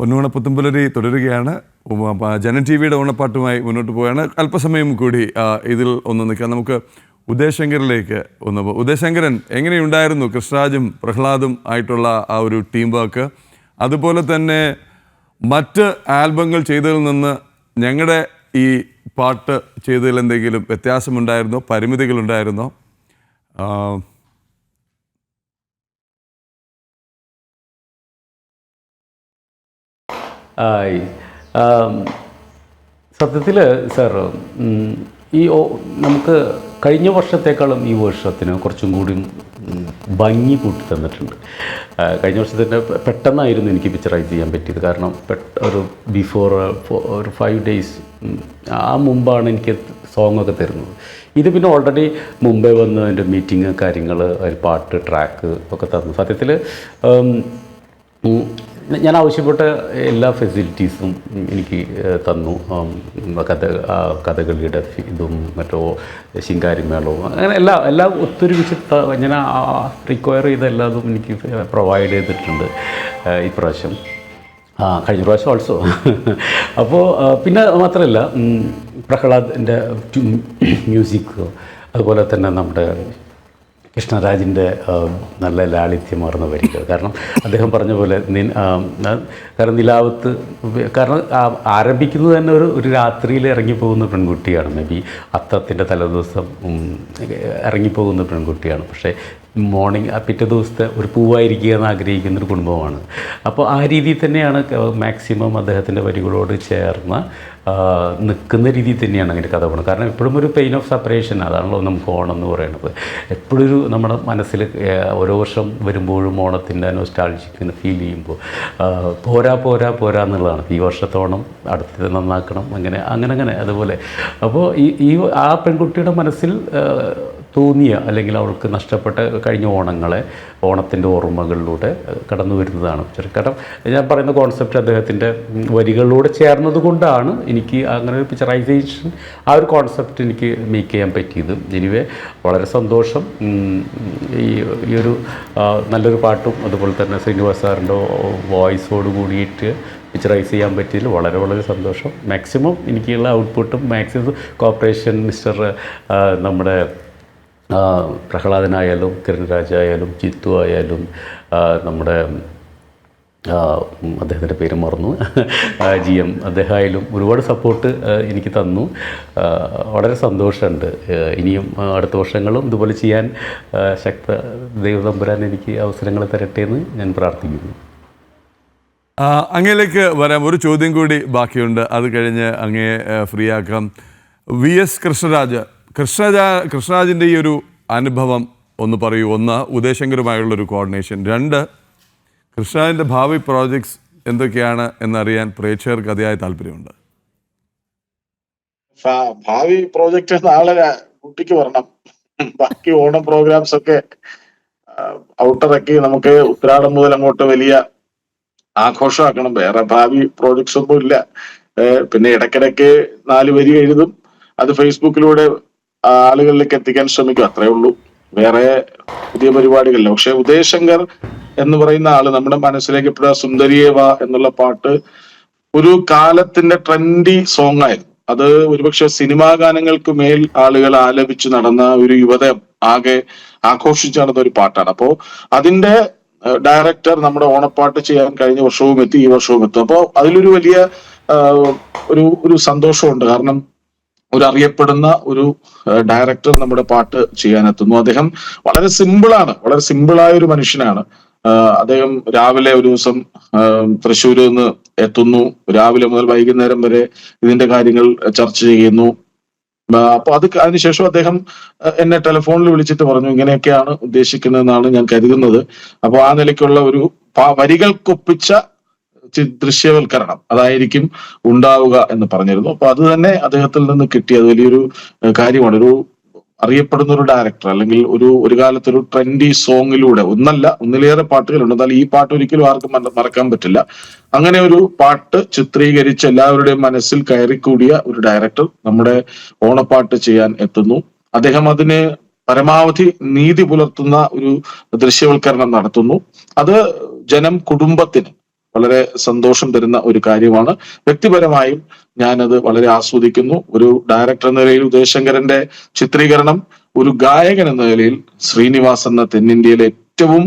പൊന്നോണ പുത്തുമ്പുലരി തുടരുകയാണ്. ജനൻ ടി വിയുടെ ഓണപ്പാട്ടുമായി മുന്നോട്ട് പോവുകയാണ്. അല്പസമയം കൂടി ഇതിൽ ഒന്ന് നിൽക്കാം. നമുക്ക് ഉദയശങ്കറിലേക്ക് ഒന്ന് ഉദയശങ്കരൻ, എങ്ങനെയുണ്ടായിരുന്നു കൃഷ്ണരാജും പ്രഹ്ലാദും ആയിട്ടുള്ള ആ ഒരു ടീം വർക്ക്? അതുപോലെ തന്നെ മറ്റ് ആൽബങ്ങൾ ചെയ്തതിൽ നിന്ന് ഞങ്ങളുടെ ഈ പാട്ട് ചെയ്തതിൽ എന്തെങ്കിലും വ്യത്യാസമുണ്ടായിരുന്നോ, പരിമിതികളുണ്ടായിരുന്നോ? സത്യത്തിൽ സാർ, ഈ നമുക്ക് കഴിഞ്ഞ വർഷത്തേക്കാളും ഈ വർഷത്തിന് കുറച്ചും കൂടി ഭംഗി കൂട്ടി തന്നിട്ടുണ്ട്. കഴിഞ്ഞ വർഷത്തിൻ്റെ പെട്ടെന്നായിരുന്നു എനിക്ക് പിക്ചറൈസ് ചെയ്യാൻ പറ്റിയത്. കാരണം ഒരു ബിഫോർ ഒരു 5 days ആ മുമ്പാണ് എനിക്ക് സോങ്ങൊക്കെ തരുന്നത്. ഇത് പിന്നെ ഓൾറെഡി മുമ്പേ വന്ന് അതിൻ്റെ മീറ്റിങ് കാര്യങ്ങൾ, അതിൽ പാട്ട് ട്രാക്ക് ഒക്കെ തന്നു. സത്യത്തിൽ ഞാൻ ആവശ്യപ്പെട്ട എല്ലാ ഫെസിലിറ്റീസും എനിക്ക് തന്നു. കഥകളിയുടെ ഇതും മറ്റോ ശിങ്കാരിമേളവും അങ്ങനെ എല്ലാം ഒത്തൊരുമിച്ച് ഞാൻ റിക്വയർ ചെയ്ത എല്ലാതും എനിക്ക് പ്രൊവൈഡ് ചെയ്തിട്ടുണ്ട് ഇപ്രാവശ്യം. കഴിഞ്ഞ പ്രാവശ്യം ഓൾസോ. അപ്പോൾ പിന്നെ മാത്രമല്ല, പ്രഹ്ലാദിൻ്റെ മ്യൂസിക്, അതുപോലെ തന്നെ നമ്മുടെ കൃഷ്ണരാജിൻ്റെ നല്ല ലാളിത്യമാർന്ന വരികൾ. കാരണം അദ്ദേഹം പറഞ്ഞ പോലെ കാരണം നിലാവത്ത്, കാരണം ആരംഭിക്കുന്നത് തന്നെ ഒരു രാത്രിയിൽ ഇറങ്ങിപ്പോകുന്ന പെൺകുട്ടിയാണ്. മേ ബി അത്തത്തിൻ്റെ തലേദിവസം ഇറങ്ങിപ്പോകുന്ന പെൺകുട്ടിയാണ്. പക്ഷേ മോർണിംഗ് പിറ്റേ ദിവസത്തെ ഒരു പൂവായിരിക്കുക എന്ന് ആഗ്രഹിക്കുന്നൊരു കുടുംബമാണ്. അപ്പോൾ ആ രീതിയിൽ തന്നെയാണ് മാക്സിമം അദ്ദേഹത്തിൻ്റെ വരികളോട് ചേർന്ന് നിൽക്കുന്ന രീതിയിൽ തന്നെയാണ് അതിൻ്റെ കഥ പോകുന്നത്. കാരണം എപ്പോഴും ഒരു പെയിൻ ഓഫ് സെപ്പറേഷൻ, അതാണല്ലോ നമുക്ക് ഓണം എന്ന് പറയുന്നത്. എപ്പോഴൊരു നമ്മുടെ മനസ്സിൽ ഓരോ വർഷം വരുമ്പോഴും ഓണത്തിൻ്റെ നൊസ്റ്റാൾജിക്ക് ഫീൽ ചെയ്യുമ്പോൾ പോരാ പോരാ പോരാ എന്നുള്ളതാണ്. ഈ വർഷത്തെ ഓണം അടുത്തത് നന്നാക്കണം, അങ്ങനെ അതുപോലെ. അപ്പോൾ ഈ ആ പെൺകുട്ടിയുടെ മനസ്സിൽ തോന്നിയ, അല്ലെങ്കിൽ അവൾക്ക് നഷ്ടപ്പെട്ട കഴിഞ്ഞ ഓണത്തിൻ്റെ ഓർമ്മകളിലൂടെ കടന്നു വരുന്നതാണ്. കാരണം ഞാൻ പറയുന്ന കോൺസെപ്റ്റ് അദ്ദേഹത്തിൻ്റെ വരികളിലൂടെ ചേർന്നത് കൊണ്ടാണ് എനിക്ക് അങ്ങനെ ഒരു പിക്ചറൈസേഷൻ, ആ ഒരു കോൺസെപ്റ്റ് എനിക്ക് മേക്ക് ചെയ്യാൻ പറ്റിയത്. എനിവേ വളരെ സന്തോഷം. ഈ ഒരു നല്ലൊരു പാട്ടും അതുപോലെ തന്നെ ശ്രീനിവാസ് സാറിൻ്റെ വോയിസോട് കൂടിയിട്ട് പിക്ചറൈസ് ചെയ്യാൻ പറ്റിയതിൽ വളരെ വളരെ സന്തോഷം. മാക്സിമം എനിക്കുള്ള ഔട്ട്പുട്ടും മാക്സിമം കോപ്പറേഷൻ നമ്മുടെ പ്രഹ്ലാദനായാലും കിരൺരാജായാലും ജിത്തു ആയാലും നമ്മുടെ അദ്ദേഹത്തിൻ്റെ പേര് മറന്നു, GM അദ്ദേഹമായാലും ഒരുപാട് സപ്പോർട്ട് എനിക്ക് തന്നു. വളരെ സന്തോഷമുണ്ട്. ഇനിയും അടുത്ത വർഷങ്ങളും ഇതുപോലെ ചെയ്യാൻ ദൈവതമ്പുരാൻ എനിക്ക് അവസരങ്ങൾ തരട്ടെ എന്ന് ഞാൻ പ്രാർത്ഥിക്കുന്നു. അങ്ങയിലേക്ക് വരാം. ഒരു ചോദ്യം കൂടി ബാക്കിയുണ്ട്, അത് കഴിഞ്ഞ് അങ്ങയെ ഫ്രീ ആക്കാം. VS കൃഷ്ണരാജിൻ്റെ ഈ ഒരു അനുഭവം ഒന്ന് പറയൂ. ഒന്ന്, ഉദയശങ്കരുമായുള്ളൊരു കോർഡിനേഷൻ. 2, കൃഷ്ണരാജിൻ്റെ ഭാവി പ്രോജക്ട്സ് എന്തൊക്കെയാണ് എന്നറിയാൻ പ്രേക്ഷകർക്ക് അതിയായ താല്പര്യമുണ്ട്. ഭാവി പ്രോജക്റ്റ് നാളെ കുട്ടിക്ക് വരണം. ബാക്കി ഓണം പ്രോഗ്രാംസ് ഒക്കെ ഔട്ടിറക്കി നമുക്ക് ഉത്രാടം മുതൽ അങ്ങോട്ട് വലിയ ആഘോഷമാക്കണം. വേറെ ഭാവി പ്രോജക്ട്സ് ഒന്നും ഇല്ല. പിന്നെ ഇടയ്ക്കിടയ്ക്ക് 4 വരി എഴുതും, അത് ഫേസ്ബുക്കിലൂടെ ആളുകളിലേക്ക് എത്തിക്കാൻ ശ്രമിക്കും, അത്രേ ഉള്ളൂ. വേറെ പുതിയ പരിപാടികളില്ല. പക്ഷെ ഉദയശങ്കർ എന്ന് പറയുന്ന ആള് നമ്മുടെ മനസ്സിലേക്ക് എപ്പോഴാ സുന്ദരിയേവ എന്നുള്ള പാട്ട് ഒരു കാലത്തിന്റെ ട്രെൻഡി സോങ് ആയിരുന്നു. അത് ഒരുപക്ഷെ സിനിമാ ഗാനങ്ങൾക്ക് മേൽ ആളുകൾ ആലപിച്ച് നടന്ന ഒരു യുവത ആകെ ആഘോഷിച്ച് നടന്ന ഒരു പാട്ടാണ്. അപ്പോ അതിന്റെ ഡയറക്ടർ നമ്മുടെ ഓണപ്പാട്ട് ചെയ്യാൻ കഴിഞ്ഞ വർഷവും എത്തി, ഈ വർഷവും എത്തും. അപ്പോൾ അതിലൊരു വലിയ ഒരു സന്തോഷമുണ്ട്. കാരണം ഒരു അറിയപ്പെടുന്ന ഒരു ഡയറക്ടർ നമ്മുടെ പാട്ട് ചെയ്യാനെത്തുന്നു. അദ്ദേഹം വളരെ സിമ്പിളായ ഒരു മനുഷ്യനാണ്. അദ്ദേഹം രാവിലെ ഒരു ദിവസം തൃശ്ശൂരിൽ നിന്ന് എത്തുന്നു, രാവിലെ മുതൽ വൈകുന്നേരം വരെ ഇതിന്റെ കാര്യങ്ങൾ ചർച്ച ചെയ്യുന്നു. അപ്പൊ അതിനുശേഷം അദ്ദേഹം എന്നെ ടെലിഫോണിൽ വിളിച്ചിട്ട് പറഞ്ഞു, ഇങ്ങനെയൊക്കെയാണ് ഉദ്ദേശിക്കുന്നതെന്നാണ് ഞാൻ കരുതുന്നത്. അപ്പൊ ആ നിലയ്ക്കുള്ള ഒരു വരികൾക്കൊപ്പിച്ച ദൃശ്യവൽക്കരണം അതായിരിക്കും ഉണ്ടാവുക എന്ന് പറഞ്ഞിരുന്നു. അപ്പൊ അത് തന്നെ അദ്ദേഹത്തിൽ നിന്ന് കിട്ടിയത് വലിയൊരു കാര്യമാണ്. ഒരു അറിയപ്പെടുന്ന ഒരു ഡയറക്ടർ, അല്ലെങ്കിൽ ഒരു കാലത്തൊരു ട്രെൻഡി സോങ്ങിലൂടെ ഒന്നിലേറെ പാട്ടുകളുണ്ട്, എന്നാൽ ഈ പാട്ട് ഒരിക്കലും ആർക്കും മറക്കാൻ പറ്റില്ല. അങ്ങനെ ഒരു പാട്ട് ചിത്രീകരിച്ച് എല്ലാവരുടെയും മനസ്സിൽ കയറിക്കൂടിയ ഒരു ഡയറക്ടർ നമ്മുടെ ഓണപ്പാട്ട് ചെയ്യാൻ എത്തുന്നു. അദ്ദേഹം അതിന് പരമാവധി നീതി പുലർത്തുന്ന ഒരു ദൃശ്യവൽക്കരണം നടത്തുന്നു. അത് കുടുംബത്തിന് വളരെ സന്തോഷം തരുന്ന ഒരു കാര്യമാണ്. വ്യക്തിപരമായും ഞാനത് വളരെ ആസ്വദിക്കുന്നു. ഒരു ഡയറക്ടർ എന്ന നിലയിൽ ഉദയശങ്കരന്റെ ചിത്രീകരണം, ഒരു ഗായകൻ എന്ന നിലയിൽ ശ്രീനിവാസ് എന്ന തെന്നിന്ത്യയിലെ ഏറ്റവും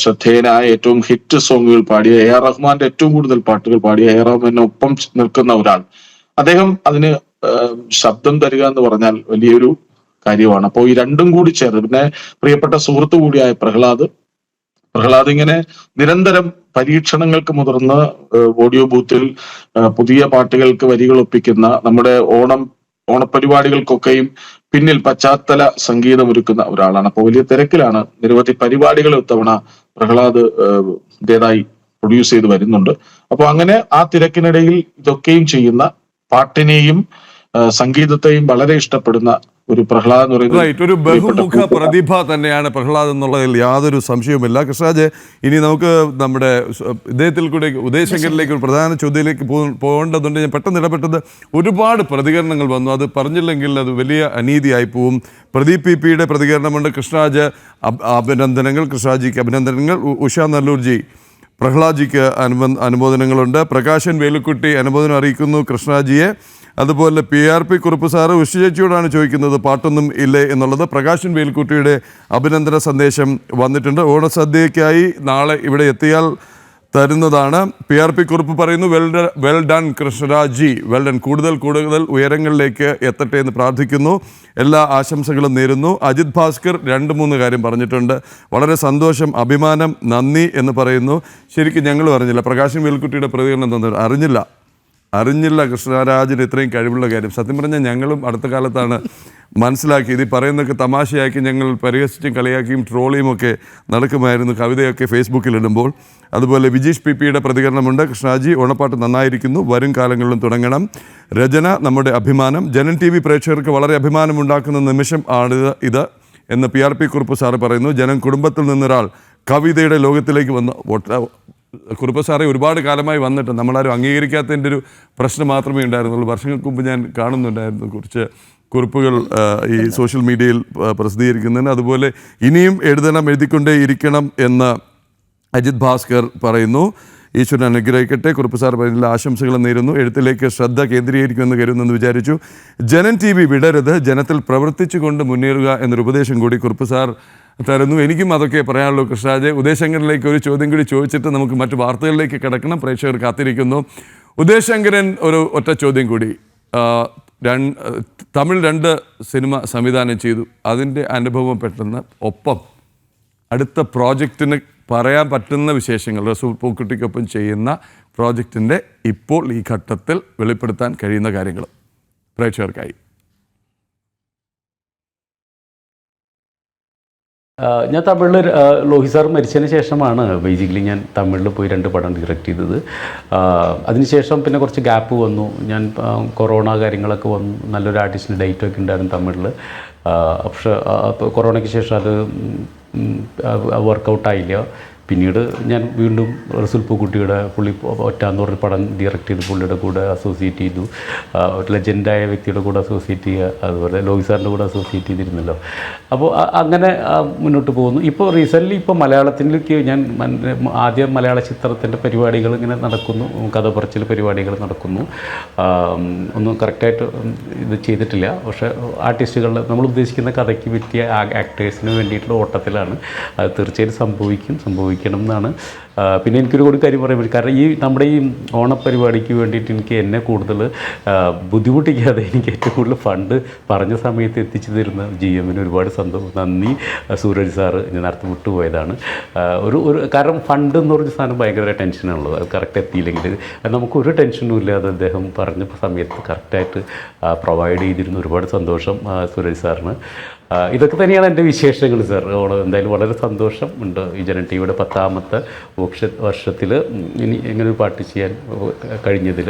ശ്രദ്ധേയനായ, ഏറ്റവും ഹിറ്റ് സോങ്ങുകൾ പാടിയ, AR റഹ്മാന്റെ ഏറ്റവും കൂടുതൽ പാട്ടുകൾ പാടിയ, AR റഹ്മാനൊപ്പം നിൽക്കുന്ന ഒരാൾ, അദ്ദേഹം അതിന് ശബ്ദം തരിക എന്ന് പറഞ്ഞാൽ വലിയൊരു കാര്യമാണ്. അപ്പോൾ ഈ രണ്ടും കൂടി ചേർന്ന്, പിന്നെ പ്രിയപ്പെട്ട സുഹൃത്തു കൂടിയായ പ്രഹ്ലാദ് ഇങ്ങനെ നിരന്തരം പരീക്ഷണങ്ങൾക്ക് മുതിർന്ന് ഓഡിയോ ബൂത്തിൽ പുതിയ പാട്ടുകൾക്ക് വരികൾ ഒപ്പിക്കുന്ന, നമ്മുടെ ഓണപരിപാടികൾക്കൊക്കെയും പിന്നിൽ പശ്ചാത്തല സംഗീതമൊരുക്കുന്ന ഒരാളാണ്. അപ്പോൾ വലിയ തിരക്കിലാണ്. നിരവധി പരിപാടികൾ ഇത്തവണ പ്രഹ്ലാദ് ഇതേതായി പ്രൊഡ്യൂസ് ചെയ്ത് വരുന്നുണ്ട്. അപ്പൊ അങ്ങനെ ആ തിരക്കിനിടയിൽ ഇതൊക്കെയും ചെയ്യുന്ന, പാട്ടിനെയും സംഗീതത്തെയും വളരെ ഇഷ്ടപ്പെടുന്ന ഒരു പ്രഹ്ലാദ് എന്ന് പറയുന്നത് ഒരു ബഹുമുഖ പ്രതിഭ തന്നെയാണ് പ്രഹ്ലാദ് എന്നുള്ളതിൽ യാതൊരു സംശയവുമില്ല. കൃഷ്ണരാജ്, ഇനി നമുക്ക് നമ്മുടെ ഇദ്ദേഹത്തിൽ കൂടെ ഉദയശങ്കറിലേക്ക് ഒരു പ്രധാന ചോദ്യത്തിലേക്ക് പോകേണ്ടതുണ്ട്. ഞാൻ പെട്ടെന്ന് ഇടപെട്ടത്, ഒരുപാട് പ്രതികരണങ്ങൾ വന്നു. അത് പറഞ്ഞില്ലെങ്കിൽ അത് വലിയ അനീതിയായി പോവും. പ്രദീപ് PP-യുടെ പ്രതികരണമുണ്ട്. കൃഷ്ണരാജ് അഭിനന്ദനങ്ങൾ, കൃഷ്ണരാജിക്ക് അഭിനന്ദനങ്ങൾ. ഉഷ നല്ലൂർജി, പ്രഹ്ലാദ്ജിക്ക് അനുമോദനങ്ങളുണ്ട്. പ്രകാശൻ വേലുക്കുട്ടി അനുമോദനം അറിയിക്കുന്നു കൃഷ്ണരാജിയെ. അതുപോലെ PRP കുറുപ്പ് സാറ് ഉഷ ചേച്ചിയോടാണ് ചോദിക്കുന്നത് പാട്ടൊന്നും ഇല്ലേ എന്നുള്ളത്. പ്രകാശൻ വേൽക്കുട്ടിയുടെ അഭിനന്ദന സന്ദേശം വന്നിട്ടുണ്ട്. ഓണസദ്യയ്ക്കായി നാളെ ഇവിടെ എത്തിയാൽ തരുന്നതാണ്. PRP കുറുപ്പ് പറയുന്നു, well done Krishnaraj, well done, കൂടുതൽ ഉയരങ്ങളിലേക്ക് എത്തട്ടെ എന്ന് പ്രാർത്ഥിക്കുന്നു, എല്ലാ ആശംസകളും നേരുന്നു. അജിത് ഭാസ്കർ 2-3 കാര്യം പറഞ്ഞിട്ടുണ്ട്. വളരെ സന്തോഷം, അഭിമാനം, നന്ദി എന്ന് പറയുന്നു. ശരിക്കും ഞങ്ങളും അറിഞ്ഞില്ല, പ്രകാശൻ വേൽക്കുട്ടിയുടെ പ്രതികരണം തന്നു, അറിഞ്ഞില്ല കൃഷ്ണരാജിന് ഇത്രയും കഴിവുള്ള കാര്യം. സത്യം പറഞ്ഞാൽ ഞങ്ങളും അടുത്ത കാലത്താണ് മനസ്സിലാക്കിയത്. ഈ പറയുന്നതൊക്കെ തമാശയാക്കി ഞങ്ങൾ പരിഹസിച്ചും കളിയാക്കിയും ട്രോളിയും ഒക്കെ നടക്കുമായിരുന്നു, കവിതയൊക്കെ ഫേസ്ബുക്കിൽ ഇടുമ്പോൾ. അതുപോലെ വിജീഷ് PP-യുടെ പ്രതികരണമുണ്ട്. കൃഷ്ണരാജി, ഓണപ്പാട്ട് നന്നായിരിക്കുന്നു, വരും കാലങ്ങളിലും തുടങ്ങണം. രചന, നമ്മുടെ അഭിമാനം. ജനൻ TV പ്രേക്ഷകർക്ക് വളരെ അഭിമാനമുണ്ടാക്കുന്ന നിമിഷം ആണ് ഇത് എന്ന് PRP കുറുപ്പ് സാറ് പറയുന്നു. ജനം കുടുംബത്തിൽ നിന്നൊരാൾ കവിതയുടെ ലോകത്തിലേക്ക് വന്ന്, കുറുപ്പ് സാറെ ഒരുപാട് കാലമായി വന്നിട്ട് നമ്മളാരും അംഗീകരിക്കാത്തതിൻ്റെ ഒരു പ്രശ്നം മാത്രമേ ഉണ്ടായിരുന്നുള്ളൂ. വർഷങ്ങൾക്ക് മുമ്പ് ഞാൻ കാണുന്നുണ്ടായിരുന്നു കുറച്ച് കുറിപ്പുകൾ ഈ സോഷ്യൽ മീഡിയയിൽ പ്രസിദ്ധീകരിക്കുന്നതിന്. അതുപോലെ ഇനിയും എഴുതിക്കൊണ്ടേ ഇരിക്കണം എന്ന് അജിത് ഭാസ്കർ പറയുന്നു. ഈശ്വരൻ അനുഗ്രഹിക്കട്ടെ. കുറുപ്പ് സാർ പറയുന്ന ആശംസകൾ നേരുന്നു. എഴുത്തിലേക്ക് ശ്രദ്ധ കേന്ദ്രീകരിക്കുമെന്ന് കരുതുന്നെന്ന് വിചാരിച്ചു. ജനൻ TV വിടരുത്, ജനത്തിൽ പ്രവർത്തിച്ചുകൊണ്ട് മുന്നേറുക എന്നൊരു ഉപദേശം കൂടി കുറുപ്പ് സാർ തരുന്നു. എനിക്കും അതൊക്കെ പറയാനുള്ളൂ. കൃഷ്ണരാജ്, ഉദയശങ്കറിലേക്ക് ഒരു ചോദ്യം കൂടി ചോദിച്ചിട്ട് നമുക്ക് മറ്റു വാർത്തകളിലേക്ക് കിടക്കണം. പ്രേക്ഷകർ കാത്തിരിക്കുന്നു. ഉദയശങ്കരൻ, ഒരു ഒറ്റ ചോദ്യം കൂടി. തമിഴ് 2 സിനിമ സംവിധാനം ചെയ്തു, അതിൻ്റെ അനുഭവം പെട്ടെന്ന് ഒപ്പം അടുത്ത പ്രോജക്റ്റിന് പറയാൻ പറ്റുന്ന വിശേഷങ്ങൾ, റസൂൽ പൂക്കുട്ടിക്കൊപ്പം ചെയ്യുന്ന പ്രോജക്റ്റിൻ്റെ ഇപ്പോൾ ഈ ഘട്ടത്തിൽ വെളിപ്പെടുത്താൻ കഴിയുന്ന കാര്യങ്ങൾ പ്രേക്ഷകർക്കായി. ഞാൻ തമിഴിൽ ലോഹി സാർ മരിച്ചതിന് ശേഷമാണ് ബേസിക്കലി ഞാൻ തമിഴിൽ പോയി 2 പടം ഡയറക്റ്റ് ചെയ്തത്. അതിനുശേഷം പിന്നെ കുറച്ച് ഗ്യാപ്പ് വന്നു. ഞാൻ കൊറോണ കാര്യങ്ങളൊക്കെ വന്നു, നല്ലൊരു ആർട്ടിസ്റ്റിന് ഡേറ്റൊക്കെ ഉണ്ടായിരുന്നു തമിഴിൽ. പക്ഷേ കൊറോണയ്ക്ക് ശേഷം അത് വർക്കൗട്ടായില്ല. പിന്നീട് ഞാൻ വീണ്ടും റസൂൽ പൂക്കുട്ടിയുടെ, പുള്ളി ഒറ്റാന്ന് പറഞ്ഞ പടം ഡയറക്റ്റ് ചെയ്ത് പുള്ളിയുടെ കൂടെ അസോസിയേറ്റ് ചെയ്തു. ഒരു ലെജൻഡായ വ്യക്തിയുടെ കൂടെ അസോസിയേറ്റ് ചെയ്യുക, അതുപോലെ ലോഹി സാറിൻ്റെ കൂടെ അസോസിയേറ്റ് ചെയ്തിരുന്നല്ലോ. അപ്പോൾ അങ്ങനെ മുന്നോട്ട് പോകുന്നു. ഇപ്പോൾ റീസെൻ്റ്ലി ഇപ്പോൾ മലയാളത്തിലേക്ക് ഞാൻ ആദ്യം മലയാള ചിത്രത്തിൻ്റെ പരിപാടികൾ ഇങ്ങനെ നടക്കുന്നു, കഥ പറച്ചിൽ പരിപാടികൾ നടക്കുന്നു. ഒന്നും കറക്റ്റായിട്ട് ഇത് ചെയ്തിട്ടില്ല. പക്ഷേ ആർട്ടിസ്റ്റുകൾ, നമ്മൾ ഉദ്ദേശിക്കുന്ന കഥയ്ക്ക് പറ്റിയ ആക്ടേഴ്സിന് വേണ്ടിയിട്ടുള്ള ഓട്ടത്തിലാണ്. അത് തീർച്ചയായിട്ടും സംഭവിക്കണം എന്നാണ്. പിന്നെ എനിക്കൊരു കൂടി കാര്യം പറയാൻ പറ്റും. കാരണം നമ്മുടെ ഈ ഓണപ്പരിപാടിക്ക് വേണ്ടിയിട്ട് എന്നെ കൂടുതൽ ബുദ്ധിമുട്ടിക്കാതെ എനിക്ക് ഏറ്റവും കൂടുതൽ ഫണ്ട് പറഞ്ഞ സമയത്ത് എത്തിച്ചു തരുന്ന GM-ന് ഒരുപാട് നന്ദി. സൂരജ് സാറ് ഞാൻ നേരത്തെ വിട്ടുപോയതാണ്. കാരണം ഫണ്ട് എന്ന് പറഞ്ഞ സാധനം ഭയങ്കര ടെൻഷനാണുള്ളത്. അത് കറക്റ്റ് എത്തിയില്ലെങ്കിൽ നമുക്കൊരു ടെൻഷനും ഇല്ലാതെ അദ്ദേഹം പറഞ്ഞ സമയത്ത് കറക്റ്റായിട്ട് പ്രൊവൈഡ് ചെയ്തിരുന്നു. ഒരുപാട് സന്തോഷം സൂരജ് സാറിന്. ഇതൊക്കെ തന്നെയാണ് എൻ്റെ വിശേഷങ്ങൾ സാർ. എന്തായാലും വളരെ സന്തോഷം ഉണ്ട് ഈ ജനൻ TV-യുടെ 10ാമത്തെ വർഷത്തിൽ ഇനി ഇങ്ങനൊരു പാട്ട് ചെയ്യാൻ കഴിഞ്ഞതിൽ.